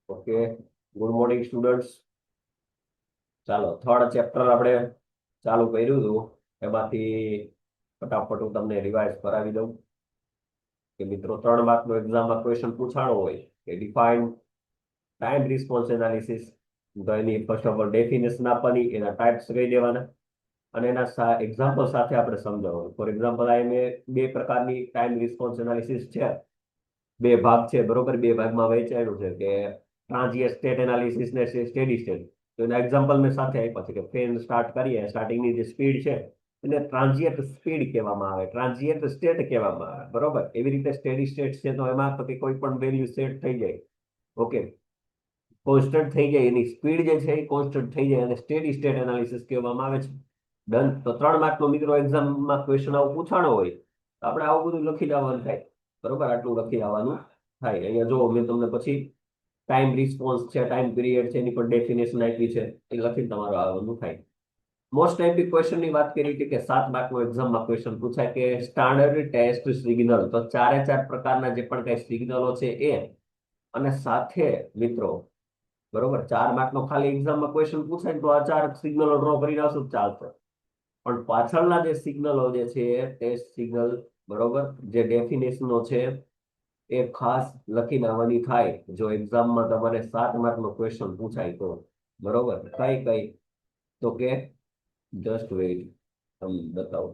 Okay, good morning students. ચાલો, third chapter આપણે ચાલુ કર્યું હતું. એમાંથી ફટાફટ હું તમને રિવાઇઝ કરાવી દઉં કે મિત્રો 3 માર્કનો એક્ઝામમાં ક્વેશ્ચન પૂછાણો હોય કે ડિફાઇન ટાઈમ રિસ્પોન્સ એનાલિસિસ. તો એની ફર્સ્ટ ઓફ ઓલ ડેફિનેશન આપવાની, એના ટાઈપ્સ કહી દેવાના અને એના એક્ઝામ્પલ સાથે આપણે સમજાવવાનું. ફોર એક્ઝામ્પલ આ મેં 2 પ્રકારની ટાઈમ રિસ્પોન્સ એનાલિસિસ છે. 2 ભાગ છે, બરોબર. 2 ભાગમાં વહેંચાયેલું છે કે ટ્રાન્ઝિયન્ટ સ્ટેટ એનાલિસિસ ને સ્ટેડી સ્ટેટ. તો એના એક્ઝામ્પલ મેં સાથે આપ્યા છે કે ફેન સ્ટાર્ટ કરીએ, સ્ટાર્ટિંગની જે સ્પીડ છે એને ટ્રાન્ઝિયન્ટ સ્પીડ કહેવામાં આવે, ટ્રાન્ઝિયન્ટ સ્ટેટ કહેવામાં આવે, બરોબર. એવી રીતે સ્ટેડી સ્ટેટ છે તો એમાં તો કે કોઈ પણ વેલ્યુ સેટ થઈ જાય, ઓકે, કોન્સ્ટન્ટ થઈ જાય, એની સ્પીડ જે છે એ કોન્સ્ટન્ટ થઈ જાય અને સ્ટેડી સ્ટેટ એનાલિસિસ કહેવામાં આવે છે. ડન. તો 3 માર્કનો મિત્રો એક્ઝામમાં ક્વેશ્ચન આવું પૂછાણો હોય તો આપણે આવું બધું લખી જવાનું થાય, બરોબર. આટલું લખી આવવાનું થાય. અહીંયા જો મેં તમને પછી ટાઈમ રિસ્પોન્સ છે, ટાઈમ પીરિયડ છે, એની પણ ડેફિનેશન આપી છે, એ લખીને તમારું આવવાનું થાય. મોસ્ટ ટાઈપી ક્વેશ્ચનની વાત કરી હતી કે 7 માર્કનો એક્ઝામમાં ક્વેશ્ચન પૂછાય કે સ્ટાન્ડર્ડ ટેસ્ટ સિગ્નલ. તો 4 જે પણ કઈ સિગ્નલો છે એ અને સાથે મિત્રો, બરોબર, 4 માર્કનો ખાલી એક્ઝામમાં ક્વેશ્ચન પૂછાય તો આ 4 સિગ્નલો ડ્રો કરી નાખશું ચાલશે. પણ પાછળના જે સિગ્નલો જે છે ટેસ્ટ સિગ્નલ, બરોબર, જે ડેફિનેશનો છે એ ખાસ લખીને આવવાની થાય જો એક્ઝામમાં તમારે 7 માર્કનો ક્વેશ્ચન પૂછાય તો, બરોબર. કઈ કઈ તો કે જસ્ટ વેઇટ, તમને બતાવો.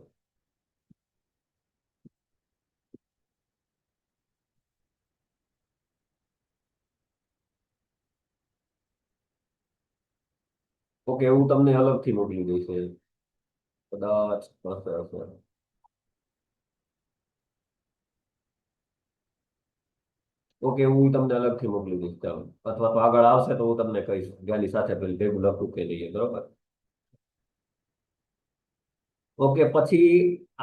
ઓકે, હું તમને અલગથી મોકલી દઈશ, કદાચ હશે હશે. ઓકે, હું તમને અલગથી મોકલી દઈશ, ચાલો. અથવા તો આગળ આવશે તો હું તમને કહીશ જેની સાથે પેલી ભેગું લખું કે નહીં, બરોબર. ઓકે, પછી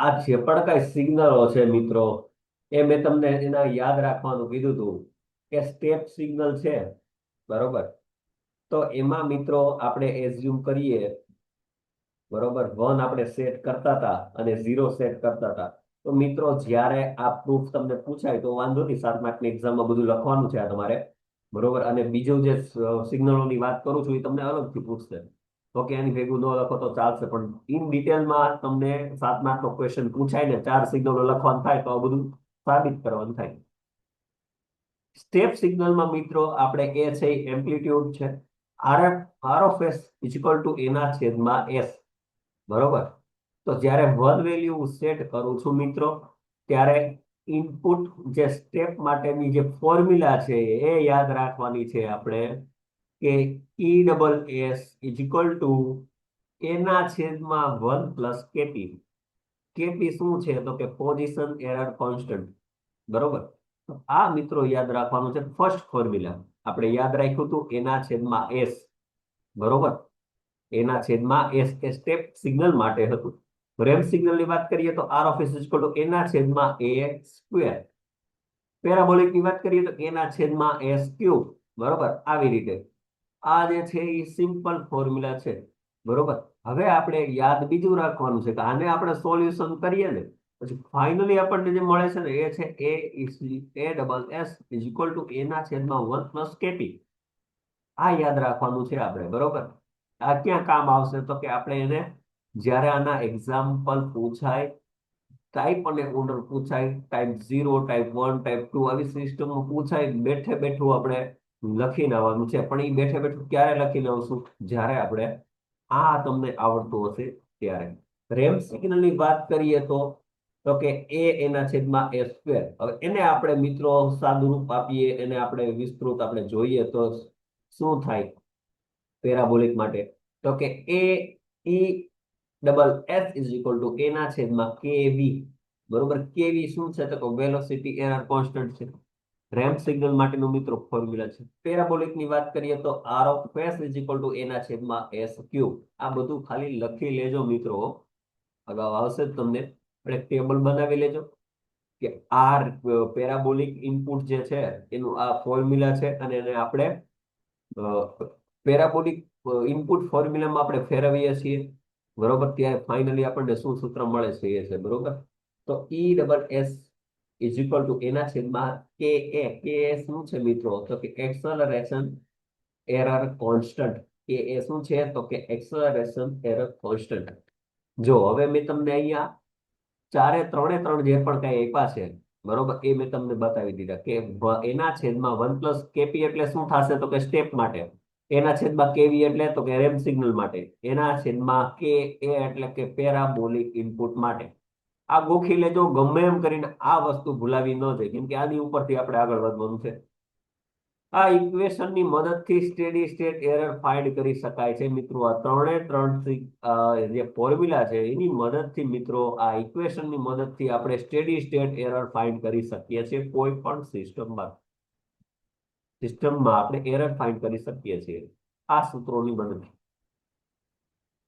આ જે પણ કઈ સિગ્નલો છે મિત્રો, એ મેં તમને એના યાદ રાખવાનું કીધું હતું કે સ્ટેપ સિગ્નલ છે, બરોબર. તો એમાં મિત્રો આપણે એઝ્યુમ કરીએ, બરોબર, 1 આપણે સેટ કરતા હતા અને 0 સેટ કરતા હતા. તો મિત્રો જ્યારે આ પ્રૂફ તમને પૂછાય તો વાંધો નહીં, 7 માર્કની એક્ઝામમાં બધું લખવાનું છે આ તમારે, બરોબર. અને બીજું જે સિગ્નલોની વાત કરું છું એ તમને અલગથી પૂછશે. ઓકે, એની ભેગું ન લખો તો ચાલશે, પણ ઇન ડિટેલમાં તમને 7 માર્કનો ક્વેશ્ચન પૂછાય ને 4 સિગ્નલો લખવાનું થાય તો આ બધું સાબિત કરવાનું થાય. સ્ટેપ સિગ્નલમાં મિત્રો આપણે એ છે એમ્પ્લિટ્યુડ છે, R of S equal to એના છેદમાં એસ, બરોબર. તો જ્યારે 1 વેલ્યુ સેટ કરું છું મિત્રો, ત્યારે ઇનપુટ જે સ્ટેપ માટેની જે ફોર્મ્યુલા છે એ યાદ રાખવાની છે આપણે કે ઈ ડબલ એસ ઇક્વલ ટુ એના છેદમાં 1 પ્લસ કેપી. કેપી શું છે તો કે પોઝિશન એરર કોન્સ્ટન્ટ, બરોબર. તો આ મિત્રો યાદ રાખવાનું છે ફર્સ્ટ ફોર્મ્યુલા. આપણે યાદ રાખ્યું હતું એના છેદમાં એસ, બરોબર. એના છેદમાં એસ એ સ્ટેપ સિગ્નલ માટે હતું. રેમ્પ સિગ્નલની વાત કરીએ તો R of S equal to એના છેદમાં એ સ્ક્વેર. પેરાબોલિક ની વાત કરીએ તો એના છેદમાં એસ ક્યુબ, બરોબર. આવી રીતે આ જે છે એ સિમ્પલ ફોર્મ્યુલા છે, બરોબર. હવે આપણે યાદ બીજું રાખવાનું છે કે આને આપણે સોલ્યુશન કરીએ ને પછી ફાઇનલી આપણને જે મળે છે ને એ છે એ double S is equal to એના છેદમાં 1 પ્લસ કેપી. આ યાદ રાખવાનું છે આપણે, બરોબર. આ ક્યાં કામ આવશે તો કે આપણે એને જ્યારે આના એક્ઝામ્પલ પૂછાય, ટાઈપ અને ઓર્ડર પૂછાય, ટાઈપ 0, ટાઈપ 1, ટાઈપ 2 આવી સિસ્ટમ પૂછાય, બેઠે બેઠું આપણે લખીને આવવાનું છે. પણ એ બેઠે બેઠું ક્યારે લખીને આવશું? જ્યારે આપણે આ તમને આવડતું હશે ત્યારે. રેમ્પ સિગ્નલની વાત કરીએ તો કે એ એના છેદમાં એ સ્ક્વેર. હવે એને આપણે મિત્રો સાદું રૂપ આપીએ, એને આપણે વિસ્તૃત આપણે જોઈએ તો શું થાય પેરાબોલિક માટે તો કે એ ઈ double S is equal to એના છેદમાં કેવી, બરોબર. કેવી શું છે તો વેલોસિટી એરર કોન્સ્ટન્ટ છે. રેમ્પ સિગ્નલ માટેનું મિત્રો ફોર્મ્યુલા છે. પેરાબોલિક ની વાત કરીએ તો R of S is equal to એના છેદમાં એસ ક્યુબ. આ બધું ખાલી લખી લેજો મિત્રો, અગાઉ આવશે જ તમને. આપણે ટેબલ બનાવી લેજો કે આ પેરાબોલિક ઇનપુટ જે છે એનું આ ફોર્મ્યુલા છે અને એને આપણે પેરાબોલિક ઇનપુટ ફોર્મ્યુલામાં આપણે ફેરવીએ છીએ, બરોબર. ત્યારે ફાઇનલી આપણને શું સૂત્ર મળે છે એ છે, બરોબર. તો ઈ double S is equal to એના છેદમાં કે એ શું છે મિત્રો? તો કે એક્સલરેશન એરર કોન્સ્ટન્ટ. કે એ શું છે? તો કે એક્સલરેશન એરર કોન્સ્ટન્ટ. જો હવે મેં તમને અહીંયા ત્રણે ત્રણ જે પણ કઈ આપ્યા છે, બરોબર, એ મેં તમને બતાવી દીધા કે એના છેદમાં 1 + KP એટલે શું થશે? તો કે સ્ટેપ માટે. એના છેદમાં કેવી એટલે તો કે રેમ્પ સિગ્નલ માટે. એના છેદમાં કે એ એટલે કે પેરાબોલિક ઇનપુટ માટે. આ ગોખી લેજો, ગમે એમ કરીને આ વસ્તુ ભૂલાવી ન જાય, કેમ કે આની ઉપરથી આપણે આગળ વધવાનું છે. આ ઇક્વેશનની મદદથી સ્ટેડી સ્ટેટ એરર ફાઇન્ડ કરી શકાય છે મિત્રો. આ ત્રણે ત્રણ જે ફોર્મ્યુલા છે એની મદદથી મિત્રો, આ ઇક્વેશનની મદદથી આપણે સ્ટેડી સ્ટેટ એરર ફાઇન્ડ કરી શકીએ છીએ. કોઈ પણ સિસ્ટમમાં આપણે એરર ફાઇન્ડ કરી શકીએ છીએ આ સૂત્રોની મદદથી.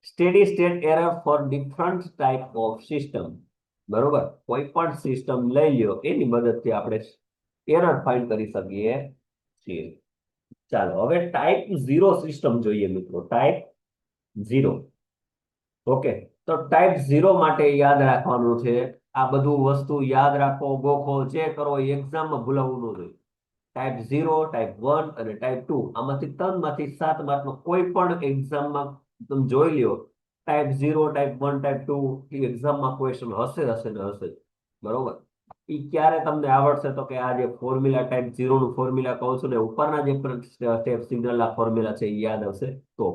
Steady state error for different type of system, બરોબર, કોઈ પણ સિસ્ટમ લઈ લ્યો એની મદદથી આપણે એરર ફાઇન્ડ કરી શકીએ છીએ. ચાલો હવે ટાઈપ 0 સિસ્ટમ જોઈએ મિત્રો. ટાઈપ 0. ઓકે, તો ટાઈપ 0 માટે યાદ રાખવાનું છે. આ બધું વસ્તુ યાદ રાખો, ગોખો, જે કરો એક્ઝામમાં ભૂલાવવું ન જોઈએ. ટાઈપ 0, ટાઈપ 1 અને ટાઈપ 2, આમાંથી 3 માંથી 7 માર્કનો કોઈ પણ એક્ઝામમાં તમે જોઈ લ્યો, ટાઈપ 0, ટાઈપ 1, ટાઈપ 2 એક્ઝામમાં ક્વેશ્ચન હશે હશે ને હશે, બરોબર. એ ક્યારે તમને આવડશે? તો કે આ જે ફોર્મ્યુલા ટાઈપ 0 નું ફોર્મ્યુલા કહું છું ને, ઉપરના જે સ્ટેપ સિગ્નલના ફોર્મ્યુલા છે એ યાદ આવશે તો.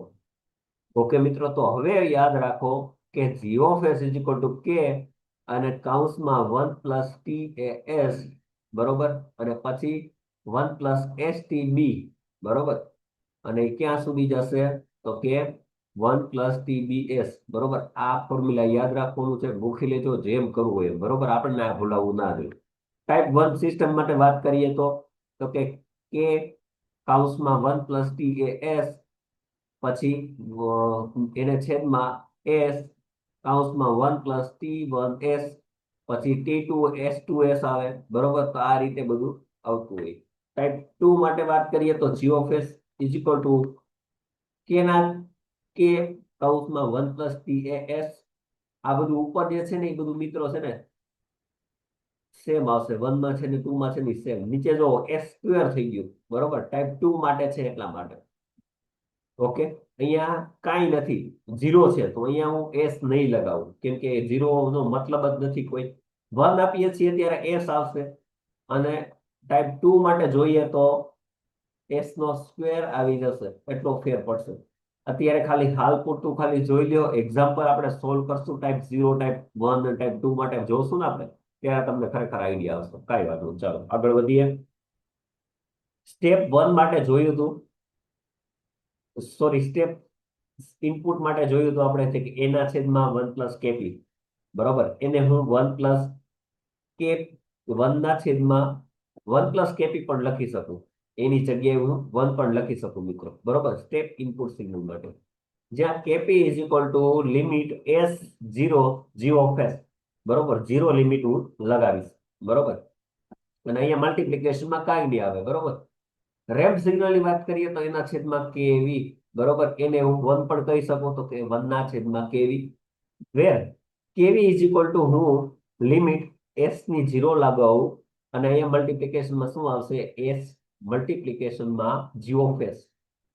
ઓકે મિત્રો, તો હવે યાદ રાખો કે g of s is equal two k અને કૌંસમાં 1 + TAS, બરોબર, અને પછી 1 + STB, બરોબર, અને ક્યાં સુધી જશે? તો કે 1 + TBS, બરોબર. આ ફોર્મ્યુલા યાદ રાખવાનું છે, ગોખી લેજો જેમ કરવું હોય એમ, બરોબર. આપણને આ ભૂલાવવું ના જોઈએ. ટાઈપ 1 સિસ્ટમ માટે વાત કરીએ તો કે k કૌંસમાં 1 + TAS, પછી એને છેદમાં s કૌંસમાં 1 + T1S, પછી T2 S2S આવે, બરોબર. તો આ રીતે બધું આવતું હોય. ટાઈપ 2 માટે વાત કરીએ તો g of s is equal two k કૌંસમાં 1 + TAS. આ બધું ઉપર જે છે ને એ બધું મિત્રો છે ને સેમ આવશે. 1 માં છે ને 2 માં છે ને સેમ. નીચે જો S² થઈ ગયું, બરોબર, ટાઈપ 2 માટે છે એટલા માટે. ઓકે, અહીંયા કાંઈ નથી, 0 છે, તો અહીંયા હું એસ નહીં લગાવું, કેમ કે 0 નો મતલબ જ નથી કોઈ. 1 આપીએ છીએ ત્યારે એસ આવશે, અને ટાઈપ 2 માટે જોઈએ તો એસ નો સ્ક્વેર આવી જશે, એટલો ફેર પડશે. અત્યારે ખાલી હાલ પૂરતું ખાલી જોઈ લ્યો. એક્ઝામ્પલ આપણે સોલ્વ કરશું ટાઈપ 0, ટાઈપ 1 અને ટાઈપ 2 માટે જોશું ને આપણે, ત્યારે તમને ખરેખર આઈડિયા આવશે. કાંઈ વાત નહીં, ચાલો આગળ વધીએ. સ્ટેપ 1 માટે જોયું હતું, સોરી, સ્ટેપ ઇનપુટ માટે જોયું તો આપણે છે કે એના છેદમાં 1 + KP, બરોબર. એને હું 1 + K 1 ના છેદમાં 1 + KP પણ લખી શકું. એની જગ્યાએ હું 1 પણ લખી શકું મિત્રો, બરોબર. સ્ટેપ ઇનપુટ સિગ્નલ માટે જ્યાં KP is equal to limit S0 g of s, બરોબર, 0 લિમિટ હું લગાવીશ, બરોબર. અને અહીંયા મલ્ટિપ્લિકેશનમાં કાંઈ નહીં આવે, બરોબર. રેમ્પ સિગ્નલની વાત કરીએ તો એના છેદમાં કેવી, બરોબર. એને હું 1 પણ કહી શકું, તો કે 1 ના છેદમાં કેવી, વેર કેવી ઇઝ ઇક્વલ ટુ હું લિમિટ s ની 0 લગાવું, અને અહીંયા મલ્ટિપ્લિકેશનમાં શું આવશે? s મલ્ટિપ્લિકેશનમાં g of s.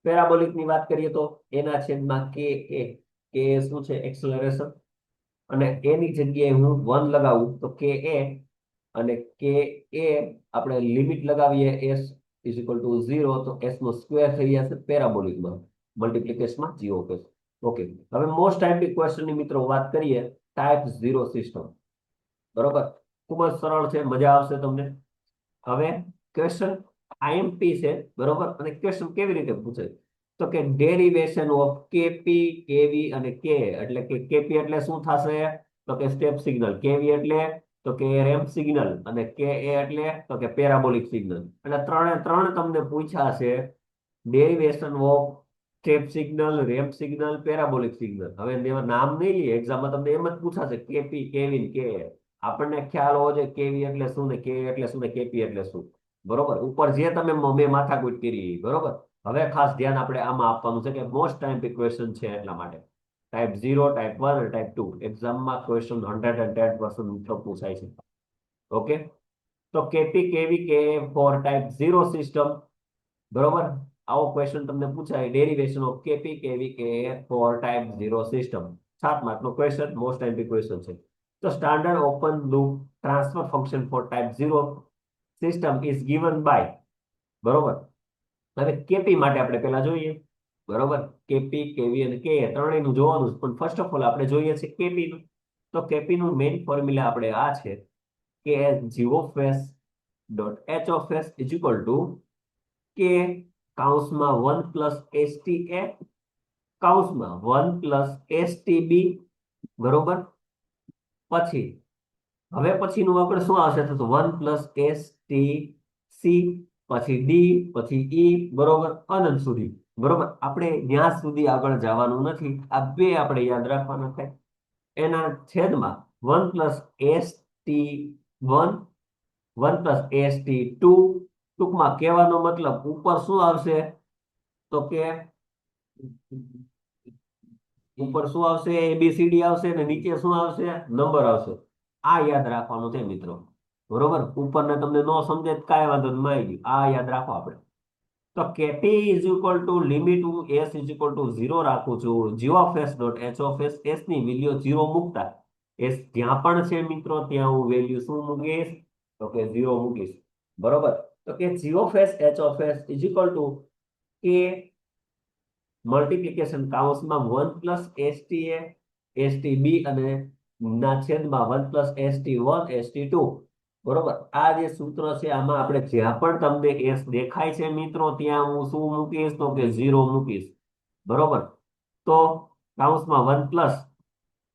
Parabolic ની વાત કરીએ તો એના છેદમાં કે એ શું છે? એક્સલરેશન. અને એની જગ્યાએ હું 1 લગાવું તો કે એ, અને કે એ આપણે લિમિટ લગાવીએ s ઇઝ ઇક્વલ ટુ 0, તો s નો સ્ક્વેર થઈ જશે પેરાબોલિકમાં, મલ્ટિપ્લિકેશનમાં g ઓફ s. ઓકે, હવે મોસ્ટ આઈએમપી ક્વેશ્ચનની મિત્રો વાત કરીએ. ટાઈપ 0 સિસ્ટમ, બરોબર, ખૂબ જ સરળ છે, મજા આવશે તમને. હવે ક્વેશ્ચન આઈએમપી છે, બરોબર. અને ક્વેશ્ચન કેવી રીતે પૂછે? તો કે ડેરિવેશન ઓફ કેપી, કેવી અને કે, એટલે કે કેપી એટલે શું થશે? તો કે સ્ટેપ સિગ્નલ. કેવી એટલે તો કે રેમ્પ સિગ્નલ, અને કે એટલે તો કે પેરાબોલિક સિગ્નલ. એટલે ત્રણે ત્રણ તમને પૂછ્યા છે. Derivation of step signal, ramp signal, parabolic signal. હવે નામ નહીં લઈએ એક્ઝામમાં, તમને એમ જ પૂછાશે કેપી, કેવી, કે. આપણને ખ્યાલ હોવો જોઈએ કેવી એટલે શું ને કે એટલે શું ને કેપી એટલે શું, બરોબર. ઉપર જે તમે મેં માથાકૂટ કરી, બરોબર. હવે ખાસ ધ્યાન આપણે આમાં આપવાનું છે કે મોસ્ટ ટાઈમ ક્વેશ્ચન છે એટલા માટે. ટાઈપ 0, ટાઈપ 1 અને ટાઈપ 2 એક્ઝામમાં ક્વેશ્ચન 110% મિત્રો પૂછાય છે. ઓકે, તો કેપી કેવી કે ફોર ટાઈપ 0 સિસ્ટમ, બરોબર. આવો ક્વેશ્ચન તમને પૂછાય, ડેરિવેશન ઓફ કેપી કેવી કે ફોર ટાઈપ 0 સિસ્ટમ, 7 માર્કનો ક્વેશ્ચન, મોસ્ટ આઈએમપી ક્વેશ્ચન છે. તો standard open loop transfer function for type 0 system is given by, બરોબર. હવે કેપી માટે આપણે પેલા જોઈએ, બરોબર. કેપી કેવી અને કે ત્રણેયનું જોવાનું છે, પણ ફર્સ્ટ ઓફ ઓલ આપણે જોઈએ છે કેપી નું. તો કેપી નું મેઇન ફોર્મ્યુલા આપણે આ છે કે g of s dot h of s is equal to કે કૌંસમાં 1 પ્લસ sta કૌંસમાં 1 પ્લસ stb, બરોબર. પછી હવે પછીનું આપણે શું આવશે, તો 1 પ્લસ stc, પછી ડી, પછી ઈ, બરોબર, અનંત સુધી, બરોબર. આપણે ત્યાં સુધી આગળ જવાનું નથી, આ બે આપણે યાદ રાખવાના છે. એના છેદમાં 1 પ્લસ st1, 1 પ્લસ st2, ટૂંકમાં કહેવાનો મતલબ ઉપર શું આવશે, તો કે ઉપર શું આવશે, એબીસીડી આવશે ને નીચે શું આવશે, નંબર આવશે. આ યાદ રાખવાનું છે મિત્રો, બરોબર. ઉપરને તમને ન સમજે તો કાંઈ વાંધો નહીં, મારી ગયું. આ યાદ રાખો આપણે. તો K P is equal to limit હું એસ ઇઝ ઇક્વલ ટુ 0 રાખું છું, G of S dot H of S, S ની વેલ્યુ 0 મૂકતા, એસ જ્યાં પણ છે મિત્રો ત્યાં હું વેલ્યુ શું મૂકીશ, તો કે 0 મૂકીશ, બરોબર. તો કે G of S H of S is equal to K multiplication કૌંસમાં 1 પ્લસ એસટી એ એસટી અને ના છેદમાં 1 પ્લસ ST1 ST2, બરોબર. આ જે સૂત્ર છે આમાં આપણે જ્યાં પણ તમને એસ દેખાય છે મિત્રો ત્યાં હું શું મૂકીશ, તો કે 0 મૂકીશ, બરોબર. તો કૌંસમાં 1 પ્લસ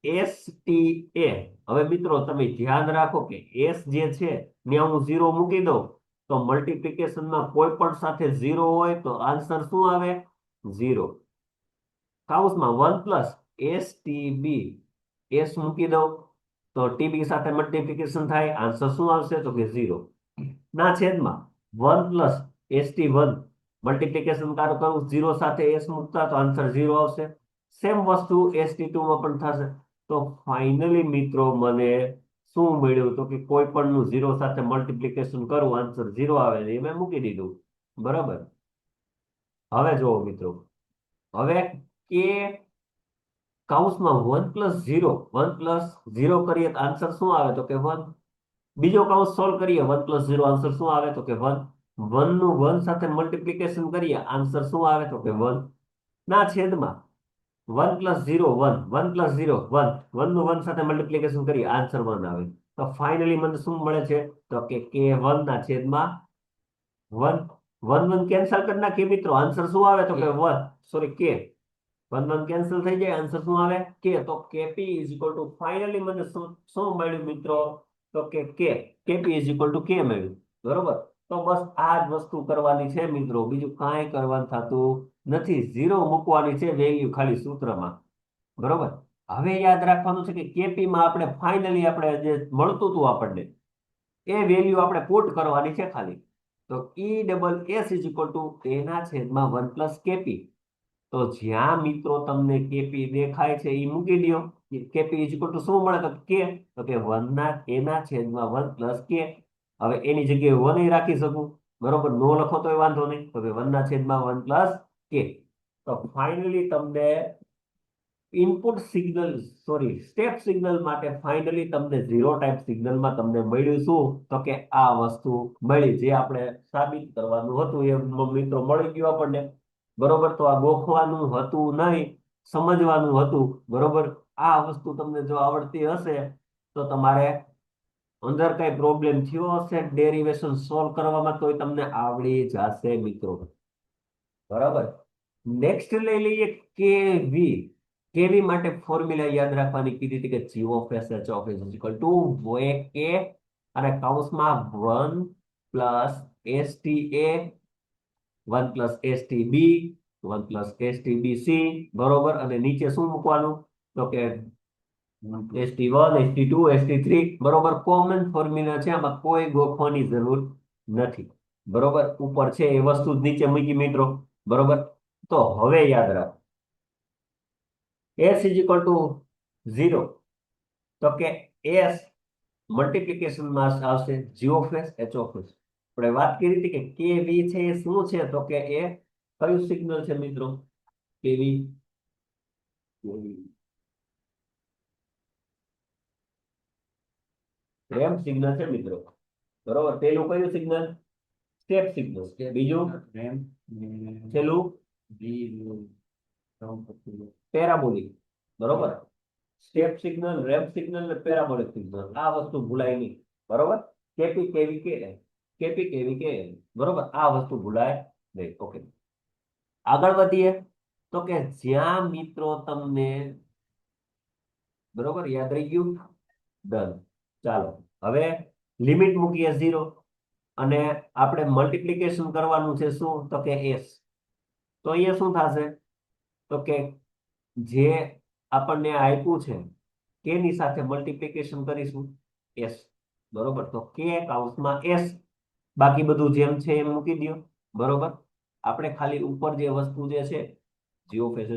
STA, હવે મિત્રો તમે ધ્યાન રાખો કે એસ જે છે ત્યાં હું 0 મૂકી દઉં તો મલ્ટીપ્લિકેશનમાં કોઈ પણ સાથે 0 હોય તો આન્સર શું આવે, 0. કૌંસમાં 1 પ્લસ STB, એસ મૂકી દઉં તો ટીબી સાથે મલ્ટીપ્લિકેશન થાય, આન્સર શું આવશે, તો કે 0. ના છેદમાં 1 પ્લસ ST1 મલ્ટીપ્લિકેશન કરું 0 સાથે એસ મૂકતા તો આન્સર 0 આવશે. સેમ વસ્તુ ST2 માં પણ થશે. તો ફાઇનલી મિત્રો મને શું મળ્યું, તો કે કોઈ પણ નું 0 સાથે મલ્ટીપ્લિકેશન કરું આન્સર 0 આવે છે, એ મેં મૂકી દીધું, બરાબર. હવે જુઓ મિત્રો, હવે કે કૌંસમાં 1 પ્લસ 0, 1 પ્લસ 0 કરીએ તો આન્સર શું આવે, તો કે 1. બીજો કૌંસ સોલ્વ કરીએ 1 પ્લસ 0, આન્સર શું આવે, તો કે 1. 1 નું 1 સાથે મલ્ટીપ્લિકેશન કરીએ આન્સર શું આવે, તો કે 1. ના છેદમાં 1 પ્લસ 0 1, 1 પ્લસ 0 1, 1 નું 1 સાથે મલ્ટીપ્લિકેશન કરીએ આન્સર 1 આવે. તો ફાઇનલી મને શું મળે છે, તો કે K1 ના છેદમાં 1. 1 1 કેન્સલ કરી નાખીએ મિત્રો, આન્સર શું આવે, તો કે 1, સોરી કે 1 1 કેન્સલ થઈ જાય, આન્સર શું આવે, કે. તો K P is equal two finally મને શું મળ્યું મિત્રો, તો કે કેપી ઇઝ ઇક્વલ ટુ કે મળ્યું, બરોબર. તો બસ આ જ વસ્તુ કરવાની છે મિત્રો, બીજું કાંઈ કરવાનું થતું નથી, 0 મૂકવાની છે વેલ્યુ ખાલી સૂત્રમાં, બરોબર. હવે યાદ રાખવાનું છે કે કેપી માં આપણે ફાઇનલી આપણે જે મળતું હતું આપણને એ વેલ્યુ આપણે પુટ કરવાની છે ખાલી. તો ઈ double S is equal to એના છેદમાં 1 પ્લસ કેપી. તો જ્યાં મિત્રો તમને કેપી દેખાય છે એ મૂકી દો. કેપી ઇઝ ઇક્વલ ટુ શું મળે, તો કે, તો કે 1 ના એના છેદમાં 1 પ્લસ કે. હવે એની જગ્યાએ 1 રાખી શકું, બરોબર. નો લખો તોય વાંધો નહીં, તો કે 1 ના છેદમાં 1 પ્લસ કે. તો ફાઇનલી તમને input signal, sorry step signal માટે ફાઇનલી તમને 0 ટાઈપ સિગ્નલમાં તમને મળ્યું શું, તો કે આ વસ્તુ મળી, જે આપણે સાબિત કરવાનું હતું એ મિત્રો મળી ગયું આપણને, બરોબર. તો આ ગોખવાનું હતું નહીં, સમજવાનું હતું, બરોબર. આ વસ્તુ તમને જો આવડતી હશે તો તમારે અંદર કઈ પ્રોબ્લેમ થયો હશે ડેરિવેશન સોલ્વ કરવામાં તોય તમને આવડી જશે મિત્રો, બરાબર. નેક્સ્ટ લઈ લઈએ કેવી. કેવી માટે ફોર્મ્યુલા યાદ રાખવાની કીધી હતી કે G of S H of S equal to K અને કૌંસમાં 1 plus ST A 1 plus ST B 1 plus ST B C, બરોબર. અને નીચે શું મૂકવાનું, તો કે ST1 ST2 ST3, બરોબર. કોમન ફોર્મ્યુલા છે, આમાં કોઈ ગોખવાની જરૂર નથી, બરોબર. ઉપર છે એ વસ્તુ જ નીચે મૂકી મિત્રો, બરોબર. તો હવે યાદ રાખો s ઇઝ ઇક્વલ ટુ 0, તો કે s મલ્ટીપ્લિકેશન માં આવશે G of S H of S. આપણે વાત કરી હતી કે કેવી છે એ શું છે, તો કે એ કયું સિગ્નલ છે મિત્રો? કેવી રેમ્પ સિગ્નલ છે મિત્રો. બરોબર, પેલું કયું સિગ્નલ? Step signal. બીજું રેમ્પ, છેલ્લું પેરાબોલિક. બરોબર, સ્ટેપ સિગ્નલ, રેમ્પ સિગ્નલ ને પેરાબોલિક સિગ્નલ, આ વસ્તુ ભૂલાય નહીં. બરોબર, કેપી કેવી કે કેપી કેવી કે બરોબર, આ વસ્તુ ભૂલાય નહીં. ઓકે, આગળ વધીએ તો કે જ્યાં મિત્રો તમને બરોબર યાદ રહી ગયું. ડન. ચાલો હવે લિમિટ મૂકીએ 0 અને આપણે મલ્ટીપ્લિકેશન કરવાનું છે શું? તો કે s. તો અહીંયા શું થશે? તો કે જે આપણને આપ્યું છે કે ની સાથે મલ્ટીપ્લિકેશન કરીશું s. બરોબર, તો કે કૌંસમાં s, બાકી બધું જેમ છે એમ મૂકી દો. બરોબર, આપણે ખાલી ઉપર જે વસ્તુ જે છે જીઓ ફેઝ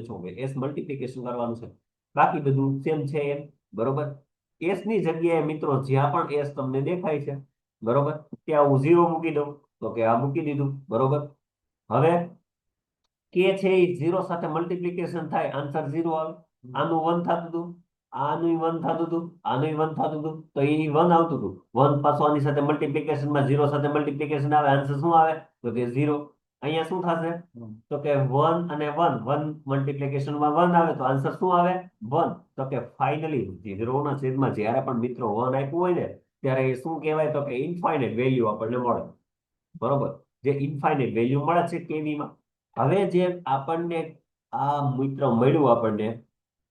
s મલ્ટીપ્લિકેશન કરવાનું છે, બાકી બધું સેમ છે એમ. બરોબર, s ની જગ્યાએ મિત્રો જ્યાં પણ s તમને દેખાય છે બરોબર ત્યાં હું 0 મૂકી દઉં. તો કે આ મૂકી દીધું. બરોબર, હવે કે છે એ 0 સાથે મલ્ટીપ્લિકેશન થાય, આન્સર 0 આવે. આનું 1 થતું હતું, આનું 1 થતું હતું, આનું 1 થતું હતું, તો એ 1 આવતું હતું. 1 પાછું આની સાથે મલ્ટીપ્લિકેશનમાં 0 સાથે મલ્ટીપ્લિકેશન આવે, આન્સર શું આવે? તો કે 0. અહીંયા શું થશે? તો કે 1 અને 1 1 મલ્ટીપ્લિકેશનમાં 1 આવે, તો આન્સર શું આવે? 1. તો કે ફાઇનલી 0 ના છેદમાં જ્યારે પણ મિત્રો 1 આપ્યું હોય ને ત્યારે એ શું કહેવાય? તો કે ઇન્ફાઇનાઇટ વેલ્યુ આપણને મળે. બરોબર, જે ઇન્ફાઇનાઇટ વેલ્યુ મળે છે કેવી માં. હવે જે આપણને આ મિત્ર મળ્યું આપણને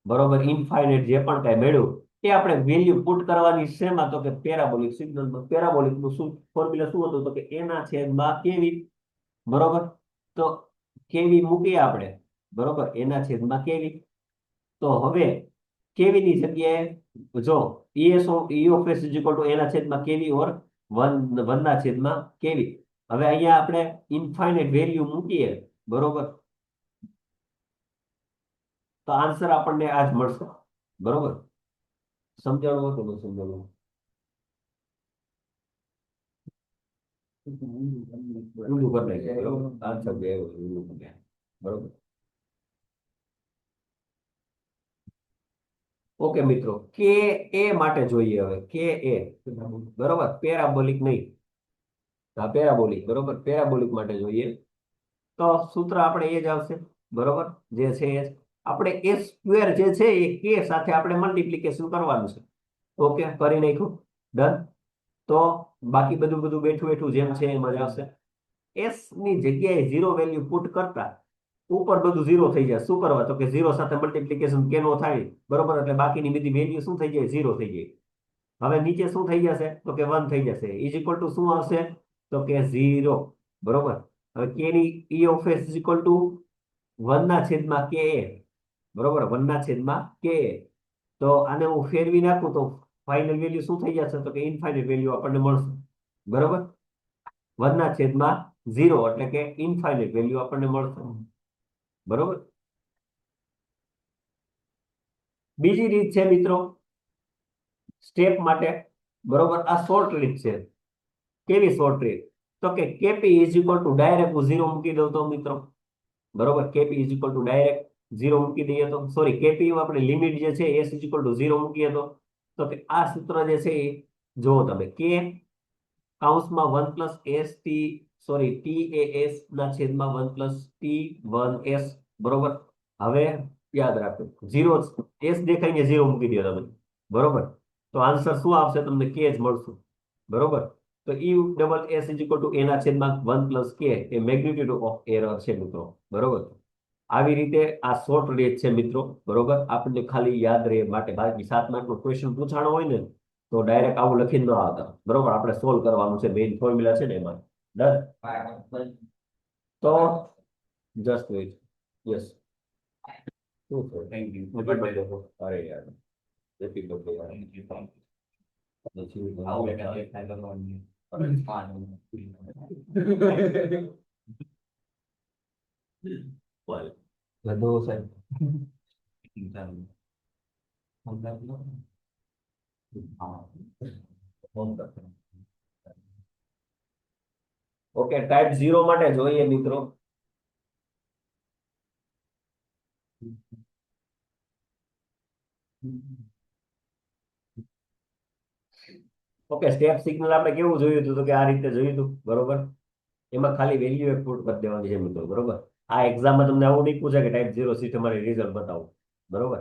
બરોબર, ઇન્ફાઇનાઇટ જે પણ કઈ મળ્યું એ આપણે વેલ્યુ પુટ કરવાની શેમાં? તો કે પેરાબોલિક સિગ્નલમાં. પેરાબોલિક નું શું ફોર્મ્યુલા શું હતું? તો કે એના છેદમાં કેવી. બરોબર, તો કેવી મૂકીએ આપણે. બરોબર, એના છેદમાં કેવી. તો હવે કેવી ની જગ્યાએ જો es of e of s is equal to એના છેદમાં કેવી ઓર 1 ના છેદમાં કેવી. હવે અહીંયા આપણે ઇન્ફાઇનાઇટ વેલ્યુ મૂકીએ. બરોબર, તો આન્સર આપણને આ જ મળશે. બરોબર, સમજાણું હતું ને? સમજાણું ઊંધું કરી નાખ્યું. બરોબર, આન્સર બે ઊંધું કરી નાખ્યું. બરોબર, ઓકે મિત્રો, કે એ માટે જોઈએ. હવે કે એ બરોબર, પેરાબોલિક નહીં, હા પેરાબોલિક. બરોબર, પેરાબોલિક માટે જોઈએ તો સૂત્ર આપણે એ જ આવશે. બરોબર, જે છે એ આપણે એ સ્ક્વેર જે છે એ કે સાથે આપણે મલ્ટીપ્લિકેશન કરવાનું છે. ઓકે, કરી નાખ્યું. ડન. તો બાકી બધું બધું બેઠું બેઠું જેમ છે એમ જ આવશે. એસ ની જગ્યાએ 0 વેલ્યુ પુટ કરતા ઉપર બધું 0 થઈ જાય. શું કરવા? તો કે 0 સાથે મલ્ટીપ્લિકેશન કેનો થાય. બરોબર, એટલે બાકીની બધી વેલ્યુ શું થઈ જાય? 0 થઈ જાય. હવે નીચે શું થઈ જશે? તો કે 1 થઈ જશે. ઇઝ ઇક્વલ ટુ શું આવશે? તો કે 0. બરોબર, હવે કે ની e of s is equal two 1 ના છેદમાં કે એ. બરોબર, 1 ના છેદમાં કે એ. તો આને હું ફેરવી નાખું તો ફાઇનલ વેલ્યુ શું થઈ જશે? તો કે ઇન્ફાઇનાઇટ વેલ્યુ આપણને મળશે. બરોબર, 1 ના છેદમાં 0 એટલે કે ઇન્ફાઇનાઇટ વેલ્યુ આપણને મળશે. બરોબર, બીજી રીત છે મિત્રો સ્ટેપ માટે. બરોબર, આ શોર્ટ રીત છે. કેવી શોર્ટ રીત? તો કે KP is equal to direct હું 0 મૂકી દઉં તો મિત્રો. બરોબર, KP is equal to direct 0 મૂકી દઈએ તો સોરી કેપી આપણે લિમિટ જે છે s ઇઝ ઇક્વલ ટુ 0 મૂકીએ તો કે આ સૂત્ર જે છે એ જુઓ તમે કે કૌંસમાં 1 plus S T sorry T A S ના છેદમાં 1 પ્લસ ટી 1 એસ. બરોબર, હવે યાદ રાખો 0 એસ દેખાઈને 0 મૂકી દો તમે. બરોબર, તો આન્સર શું આવશે? તમને કે જ મળશે. બરોબર, તો ઈ double S is equal to એના છેદમાં 1 પ્લસ કે એ મેગ્નિટ્યુડ ઓફ એરર છે મિત્રો. બરોબર, આવી રીતે આ શોર્ટ રીત છે મિત્રો. બરોબર, આપણને ખાલી યાદ રહે માટે. બાકી 7 માર્ક નો ક્વેશ્ચન પૂછાણો હોય ને તો ડાયરેક્ટ આવું લખીને ન આવતા. બરોબર, આપણે સોલ્વ કરવાનું છે. મેઇન ફોર્મ્યુલા છે ને એમાં. ડન. તો જસ્ટ વેઇટ. યસ, શું છે? Thank you. અરે યાર, હેપી બર્થડે યાર. પછી આવું એટલે થાય કરવાનું. બોલ લડો સાહેબ. હા ઓકે, ટાઈપ 0 માટે જોઈએ મિત્રો. ઓકે, સ્ટેપ સિગ્નલ આપણે કેવું જોયું હતું, તો કે આ રીતે જોયું હતું, બરોબર. એમાં ખાલી વેલ્યુ એક પુટ કરી દેવાની છે મિત્રો, બરોબર. આ એક્ઝામમાં તમને આવું નહીં પૂછે કે ટાઈપ 0 સિસ્ટમ રિઝલ્ટ બતાવો, બરોબર.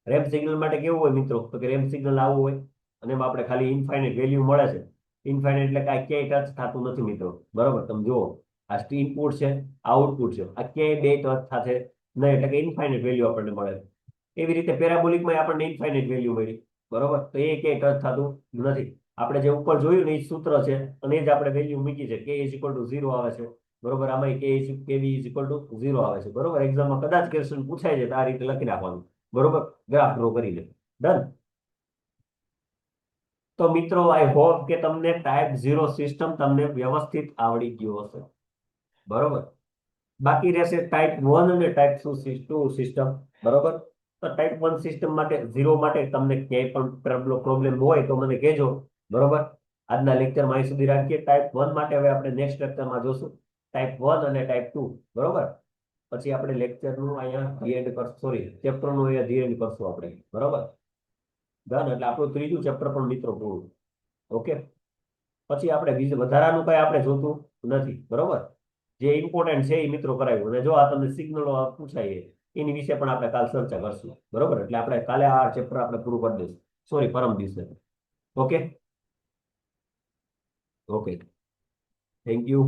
રેમ્પ સિગ્નલ માટે કેવું હોય મિત્રો, તો કે રેમ્પ સિગ્નલ આવું હોય અને એમાં આપણે ખાલી ઇનફાઇનાઇટ વેલ્યુ મળે છે. ઇનફાઇનાઇટ એટલે કાંઈ ક્યાંય ટચ થતું નથી મિત્રો, બરોબર. તમે જુઓ, આ ઇનપુટ છે, આઉટપુટ છે, આ ક્યાંય બે ટચ થશે નહીં, એટલે કે ઇનફાઇનાઇટ વેલ્યુ આપણને મળે છે. એવી રીતે પેરાબોલિકમાં આપણને ઇનફાઇનાઇટ વેલ્યુ મળી, બરોબર. તો એ ક્યાંય ટચ થતું નથી. આપણે જે ઉપર જોયું ને એ સૂત્ર છે અને એ જ આપણે વેલ્યુ મૂકી છે, કે ઇઝ ઇક્વલ ટુ 0 આવે છે, બરોબર. આમાં કેવી ઇઝ ઇક્વલ ટુ 0 આવે છે, બરોબર. એક્ઝામમાં કદાચ ક્વેશ્ચન પૂછાય છે તો આ રીતે લખી નાખવાનું, બરોબર. ગ્રાફ ડ્રો કરીને ડન. તો મિત્રો, આઈ હોપ કે તમને ટાઈપ 0 સિસ્ટમ તમને વ્યવસ્થિત આવડી ગયો હશે, બરોબર. બાકી રહેશે ટાઈપ 1 અને ટાઈપ 2 સિસ્ટમ, બરોબર. તો ટાઈપ 1 સિસ્ટમ માટે 0 માટે તમને ક્યાંય પણ પ્રોબ્લેમ હોય તો મને કહેજો, બરોબર. આજના લેક્ચરમાં અહીં સુધી રાખીએ. ટાઈપ 1 માટે હવે આપણે નેક્સ્ટ લેક્ચરમાં જોશું ટાઈપ 1 અને ટાઈપ 2, બરોબર. પછી આપણે લેક્ચરનું અહીંયા ધી એન્ડ કરશું, સોરી, ચેપ્ટરનું અહીંયા ધી એન્ડ કરશું આપણે, બરોબર. ડન. એટલે આપણું ત્રીજું ચેપ્ટર પણ મિત્રો પૂરું. ઓકે. પછી આપણે બીજું વધારાનું કઈ આપણે જોતું નથી, બરોબર. જે ઇમ્પોર્ટન્ટ છે એ મિત્રો કરાવ્યું. અને જો આ તમને સિગ્નલો પૂછાય એની વિશે પણ આપણે કાલ ચર્ચા કરશું, બરોબર. એટલે આપણે કાલે આ ચેપ્ટર આપણે પૂરું કરી દઈશું, સોરી, પરમ દિવસે. ઓકે. Okay, thank you.